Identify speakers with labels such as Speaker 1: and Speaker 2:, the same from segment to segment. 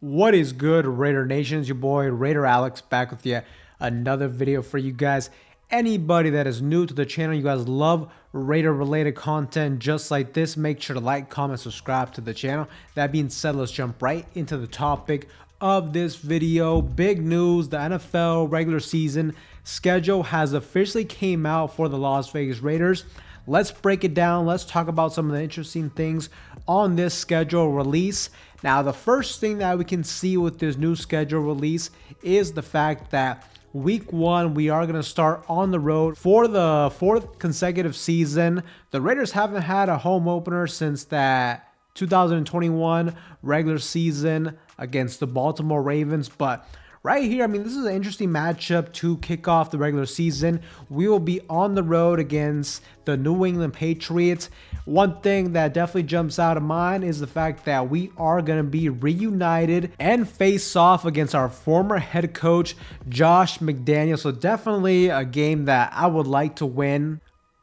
Speaker 1: What is good, Raider Nation? It's your boy Raider Alex back with yet another video for you guys. Anybody that is new to the channel, you guys love Raider related content just like this, make sure to like, comment, subscribe to the channel. That being said, let's jump right into the topic of this video. Big news: the NFL regular season schedule has officially came out for the Las Vegas Raiders. Let's break it down. Let's talk about some of the interesting things on this schedule release. Now, the first thing that we can see with this new schedule release is the fact that week one, we are going to start on the road for the fourth consecutive season. The Raiders haven't had a home opener since that 2021 regular season against the Baltimore Ravens, but right here, I mean, this is an interesting matchup to kick off the regular season. We will be on the road against the New England Patriots. One thing that definitely jumps out of mind is the fact that we are going to be reunited and face off against our former head coach, Josh McDaniels. So definitely a game that I would like to win.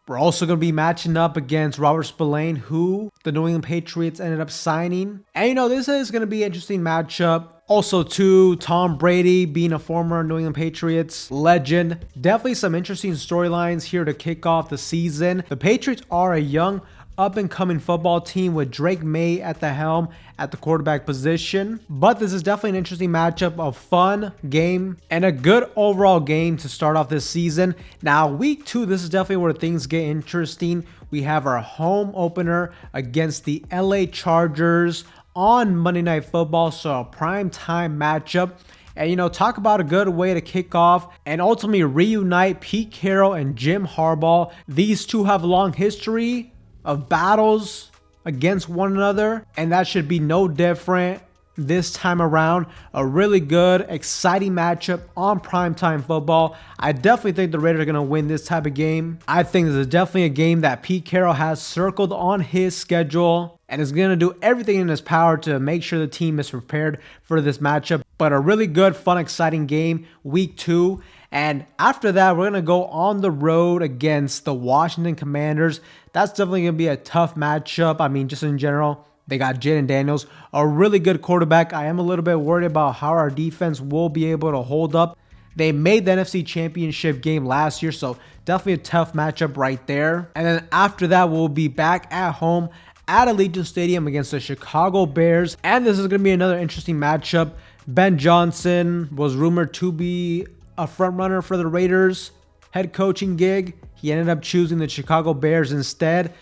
Speaker 1: We're also going to be matching up against Robert Spillane, who the New England Patriots ended up signing. And, you know, this is going to be an interesting matchup. Also, too, Tom Brady being a former New England Patriots legend. Definitely some interesting storylines here to kick off the season. The Patriots are a young, up-and-coming football team with Drake May at the helm at the quarterback position. But this is definitely an interesting matchup, a fun game, and a good overall game to start off this season. Now, week two, this is definitely where things get interesting. We have our home opener against the LA Chargers on Monday Night Football, so a prime time matchup. And, you know, talk about a good way to kick off and ultimately reunite Pete Carroll and Jim Harbaugh. These two have a long history of battles against one another, and that should be no different this time around. A really good, exciting matchup on primetime football. I definitely think the Raiders are going to win this type of game. I think this is definitely a game that Pete Carroll has circled on his schedule and is going to do everything in his power to make sure the team is prepared for this matchup. But a really good, fun, exciting game, week two. And after that, we're going to go on the road against the Washington Commanders. That's definitely going to be a tough matchup. I mean, just in general, they got Jaden Daniels, a really good quarterback. I am a little bit worried about how our defense will be able to hold up. They made the NFC Championship game last year, so definitely a tough matchup right there. And then after that, we'll be back at home at Allegiant Stadium against the Chicago Bears. And this is going to be another interesting matchup. Ben Johnson was rumored to be a front runner for the Raiders head coaching gig. He ended up choosing the Chicago Bears instead.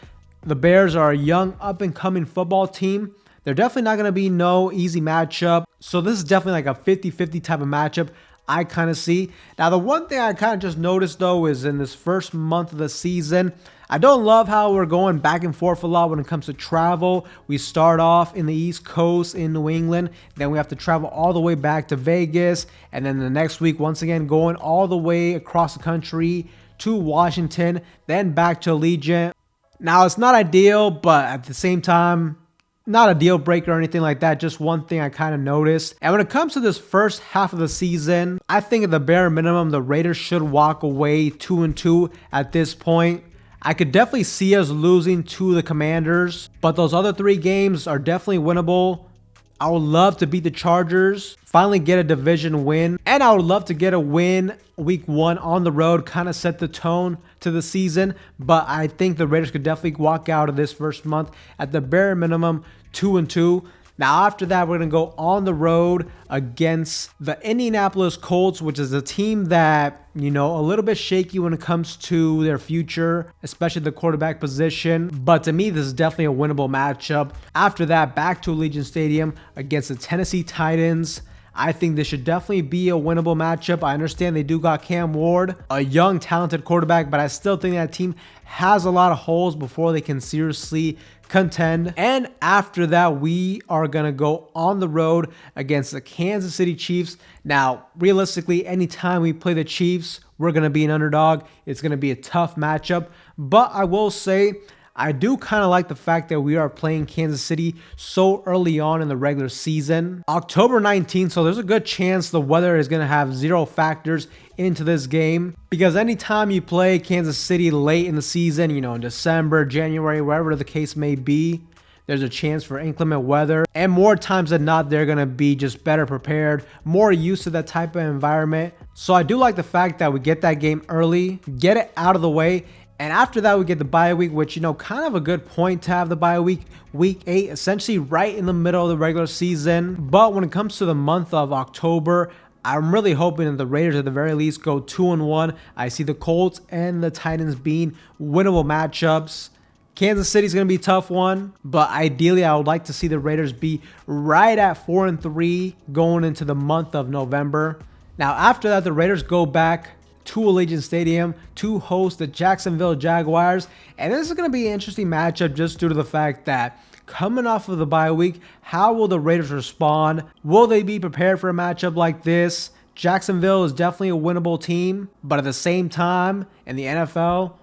Speaker 1: The Bears are a young, up-and-coming football team. They're definitely not going to be no easy matchup. So this is definitely like a 50-50 type of matchup I kind of see. Now, the one thing I kind of just noticed, though, is in this first month of the season, I don't love how we're going back and forth a lot when it comes to travel. We start off in the East Coast in New England. Then we have to travel all the way back to Vegas. And then the next week, once again, going all the way across the country to Washington, then back to Allegiant. Now, it's not ideal, but at the same time, not a deal breaker or anything like that. Just one thing I kind of noticed. And when it comes to this first half of the season, I think at the bare minimum, the Raiders should walk away 2-2 at this point. I could definitely see us losing to the Commanders, but those other three games are definitely winnable. I would love to beat the Chargers, finally get a division win, and I would love to get a win week one on the road, kind of set the tone to the season. But I think the Raiders could definitely walk out of this first month at the bare minimum 2-2. Now, after that, we're going to go on the road against the Indianapolis Colts, which is a team that, you know, a little bit shaky when it comes to their future, especially the quarterback position. But to me, this is definitely a winnable matchup. After that, back to Allegiant Stadium against the Tennessee Titans. I think this should definitely be a winnable matchup. I understand they do got Cam Ward, a young, talented quarterback, but I still think that team has a lot of holes before they can seriously contend. And after that, we are going to go on the road against the Kansas City Chiefs. Now, realistically, anytime we play the Chiefs, we're going to be an underdog. It's going to be a tough matchup. But I will say, I do kind of like the fact that we are playing Kansas City so early on in the regular season. October 19th, so there's a good chance the weather is going to have zero factors into this game. Because anytime you play Kansas City late in the season, you know, in December, January, wherever the case may be, There's a chance for inclement weather, and more times than not, they're going to be just better prepared, more used to that type of environment. So I do like the fact that we get that game early, get it out of the way, and after that, we get the bye week, which, kind of a good point to have the bye week, week 8, essentially right in the middle of the regular season. But when it comes to the month of October, I'm really hoping that the Raiders at the very least go 2-1. I see the Colts and the Titans being winnable matchups. Kansas City's going to be a tough one, but ideally I would like to see the Raiders be right at 4-3 going into the month of November. Now after that, the Raiders go back to Allegiant Stadium to host the Jacksonville Jaguars, and this is going to be an interesting matchup just due to the fact that coming off of the bye week, how will the Raiders respond? Will they be prepared for a matchup like this? Jacksonville is definitely a winnable team, but at the same time, in the NFL,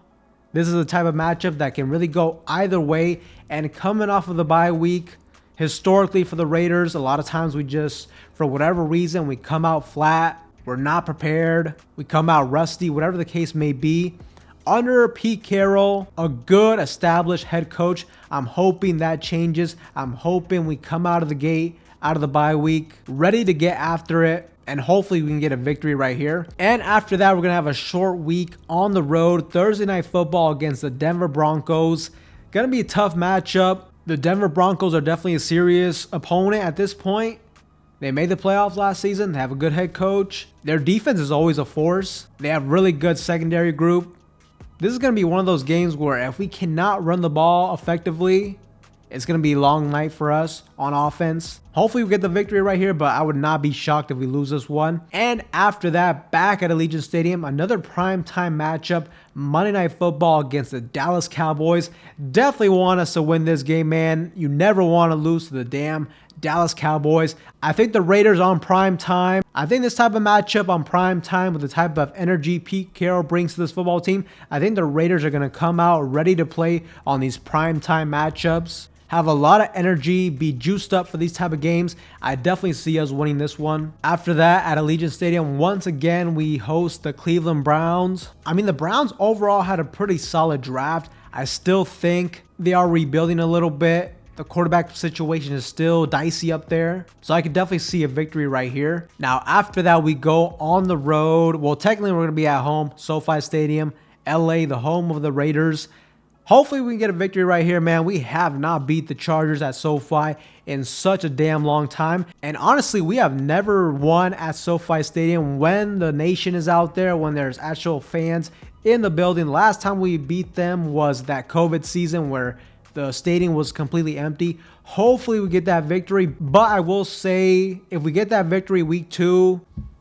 Speaker 1: this is the type of matchup that can really go either way. And coming off of the bye week, historically for the Raiders, a lot of times we just, for whatever reason, we come out flat. We're not prepared. We come out rusty, whatever the case may be. Under Pete Carroll, a good established head coach, I'm hoping that changes. I'm hoping we come out of the gate, out of the bye week, ready to get after it. And hopefully we can get a victory right here. And after that, we're going to have a short week on the road. Thursday Night Football against the Denver Broncos. Going to be a tough matchup. The Denver Broncos are definitely a serious opponent at this point. They made the playoffs last season. They have a good head coach. Their defense is always a force. They have really good secondary group. This is going to be one of those games where if we cannot run the ball effectively, it's going to be a long night for us on offense. Hopefully we get the victory right here, but I would not be shocked if we lose this one. And after that, back at Allegiant Stadium, another primetime matchup, Monday Night Football against the Dallas Cowboys. Definitely want us to win this game, man. You never want to lose to the damn Dallas Cowboys. I think the Raiders on prime time. I think this type of matchup on prime time with the type of energy Pete Carroll brings to this football team, I think the Raiders are going to come out ready to play on these prime time matchups. Have a lot of energy, be juiced up for these type of games. I definitely see us winning this one. After that, at Allegiant Stadium, once again, we host the Cleveland Browns. I mean, the Browns overall had a pretty solid draft. I still think they are rebuilding a little bit. The quarterback situation is still dicey up there. So I could definitely see a victory right here. Now, after that, we go on the road. Well, technically, we're going to be at home, SoFi Stadium, LA, the home of the Raiders. Hopefully we can get a victory right here, man. We have not beat the Chargers at SoFi in such a damn long time. And honestly, we have never won at SoFi Stadium when the nation is out there, when there's actual fans in the building. The last time we beat them was that COVID season where the stadium was completely empty. Hopefully we get that victory. But I will say, if we get that victory week 2,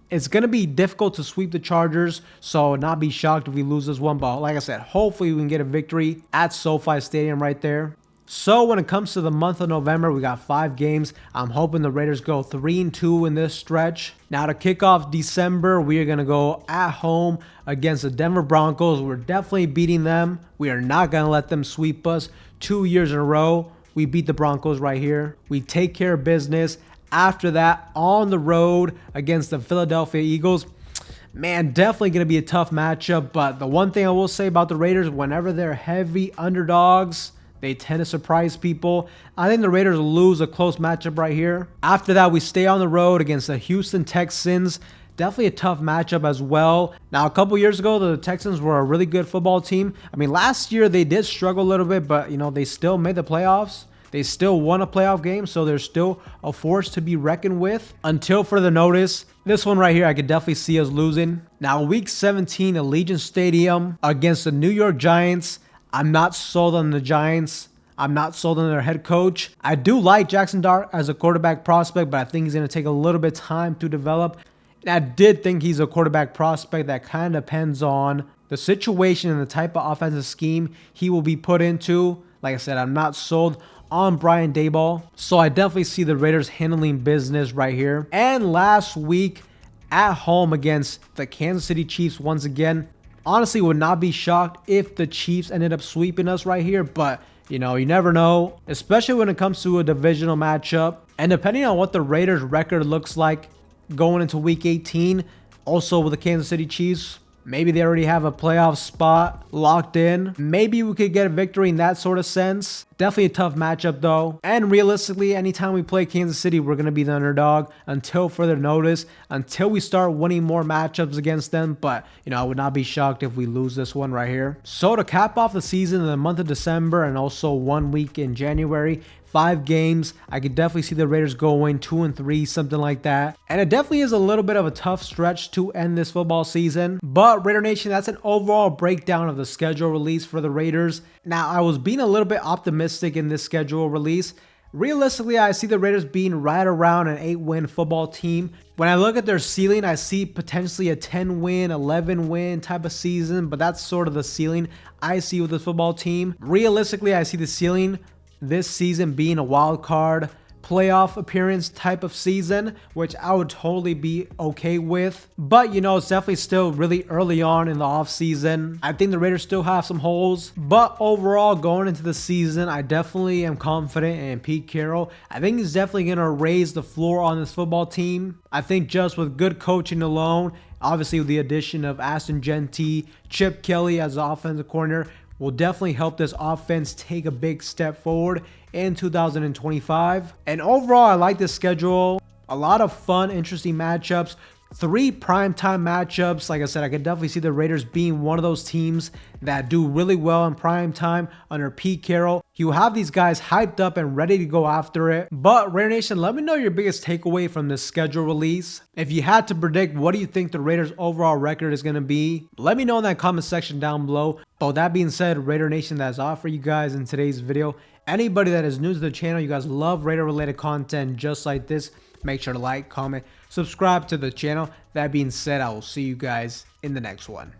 Speaker 1: it's going to be difficult to sweep the Chargers, so not be shocked if we lose this one. But like I said, hopefully we can get a victory at SoFi Stadium right there. So when it comes to the month of November, we got 5 games. I'm hoping the Raiders go 3-2 in this stretch. Now to kick off December, we are going to go at home against the Denver Broncos. We're definitely beating them. We are not going to let them sweep us 2 years in a row. We beat the Broncos right here. We take care of business. After that, on the road against the Philadelphia Eagles, man, definitely going to be a tough matchup. But the one thing I will say about the Raiders, whenever they're heavy underdogs, they tend to surprise people. I think the Raiders will lose a close matchup right here. After that, we stay on the road against the Houston Texans. Definitely a tough matchup as well. Now, a couple years ago, the Texans were a really good football team. I mean, last year they did struggle a little bit, but, they still made the playoffs. They still won a playoff game, so they're still a force to be reckoned with. Until further notice, this one right here, I could definitely see us losing. Now, Week 17, Allegiant Stadium against the New York Giants. I'm not sold on the Giants. I'm not sold on their head coach. I do like Jackson Dart as a quarterback prospect, but I think he's going to take a little bit of time to develop. And I did think he's a quarterback prospect that kind of depends on the situation and the type of offensive scheme he will be put into. Like I said, I'm not sold on Brian Daboll. So I definitely see the Raiders handling business right here. And last week at home against the Kansas City Chiefs once again. Honestly, would not be shocked if the Chiefs ended up sweeping us right here. But, you never know, especially when it comes to a divisional matchup. And depending on what the Raiders record looks like going into Week 18, also with the Kansas City Chiefs, Maybe they already have a playoff spot locked in. Maybe we could get a victory in that sort of sense. Definitely a tough matchup though. And realistically, anytime we play Kansas City, we're going to be the underdog until further notice, until we start winning more matchups against them. But, I would not be shocked if we lose this one right here. So to cap off the season in the month of December and also 1 week in January, 5 games, I could definitely see the Raiders going 2-3, something like that. And it definitely is a little bit of a tough stretch to end this football season. But Raider Nation, that's an overall breakdown of the schedule release for the Raiders. Now, I was being a little bit optimistic in this schedule release. Realistically, I see the Raiders being right around an 8-win football team. When I look at their ceiling, I see potentially a 10-win, 11-win type of season, but that's sort of the ceiling I see with this football team. Realistically, I see the ceiling this season being a wild card playoff appearance type of season, which I would totally be okay with. But it's definitely still really early on in the off season. I think the Raiders still have some holes, but overall going into the season, I definitely am confident in Pete Carroll. I think he's definitely going to raise the floor on this football team. I think just with good coaching alone, obviously with the addition of Aston Genty, Chip Kelly as the offensive coordinator, will definitely help this offense take a big step forward in 2025. And overall, I like this schedule. A lot of fun, interesting matchups. 3 primetime matchups. Like I said, I could definitely see the Raiders being one of those teams that do really well in primetime under Pete Carroll. You have these guys hyped up and ready to go after it. But Raider Nation, let me know your biggest takeaway from this schedule release. If you had to predict, what do you think the Raiders' overall record is going to be? Let me know in that comment section down below. But with that being said, Raider Nation, that's all for you guys in today's video. Anybody that is new to the channel, you guys love Raider related content just like this, make sure to like, comment, subscribe to the channel. That being said, I will see you guys in the next one.